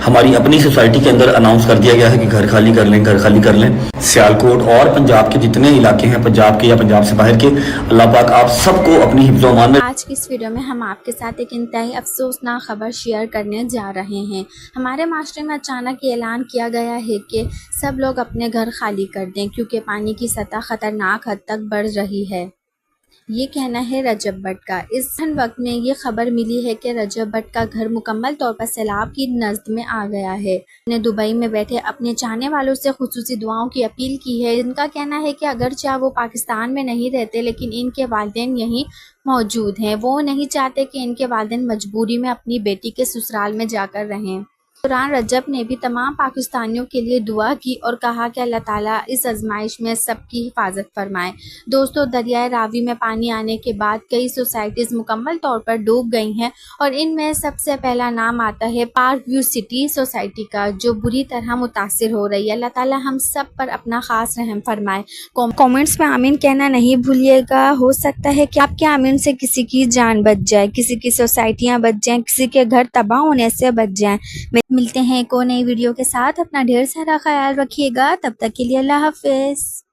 ہماری اپنی سوسائٹی کے اندر اناؤنس کر دیا گیا ہے کہ گھر خالی کر لیں، گھر خالی کر لیں۔ سیالکوٹ اور پنجاب کے جتنے علاقے ہیں پنجاب کے یا پنجاب سے باہر کے، اللہ پاک آپ سب کو اپنی حفظ و امان میں۔ آج کی اس ویڈیو میں ہم آپ کے ساتھ ایک انتہائی افسوسناک خبر شیئر کرنے جا رہے ہیں۔ ہمارے معاشرے میں اچانک یہ اعلان کیا گیا ہے کہ سب لوگ اپنے گھر خالی کر دیں کیونکہ پانی کی سطح خطرناک حد تک بڑھ رہی ہے۔ یہ کہنا ہے رجب بٹ کا۔ اس وقت میں یہ خبر ملی ہے کہ رجب بٹ کا گھر مکمل طور پر سیلاب کی نزد میں آ گیا ہے۔ انہوں نے دبئی میں بیٹھے اپنے چاہنے والوں سے خصوصی دعاؤں کی اپیل کی ہے۔ ان کا کہنا ہے کہ اگرچہ وہ پاکستان میں نہیں رہتے لیکن ان کے والدین یہیں موجود ہیں۔ وہ نہیں چاہتے کہ ان کے والدین مجبوری میں اپنی بیٹی کے سسرال میں جا کر رہیں۔ دوران رجب نے بھی تمام پاکستانیوں کے لیے دعا کی اور کہا کہ اللہ تعالیٰ اس آزمائش میں سب کی حفاظت فرمائے۔ دوستو، دریائے راوی میں پانی آنے کے بعد کئی سوسائٹیز مکمل طور پر ڈوب گئی ہیں اور ان میں سب سے پہلا نام آتا ہے پارک ویو سٹی سوسائٹی کا، جو بری طرح متاثر ہو رہی ہے۔ اللہ تعالیٰ ہم سب پر اپنا خاص رحم فرمائے۔ کومنٹس میں آمین کہنا نہیں بھولیے گا۔ ہو سکتا ہے کہ آپ کے آمین سے کسی کی جان بچ جائے، کسی کی سوسائٹیاں بچ جائیں، کسی کے گھر تباہ ہونے سے بچ جائیں۔ ملتے ہیں ایک اور نئی ویڈیو کے ساتھ۔ اپنا ڈھیر سارا خیال رکھیے گا۔ تب تک کے لیے اللہ حافظ۔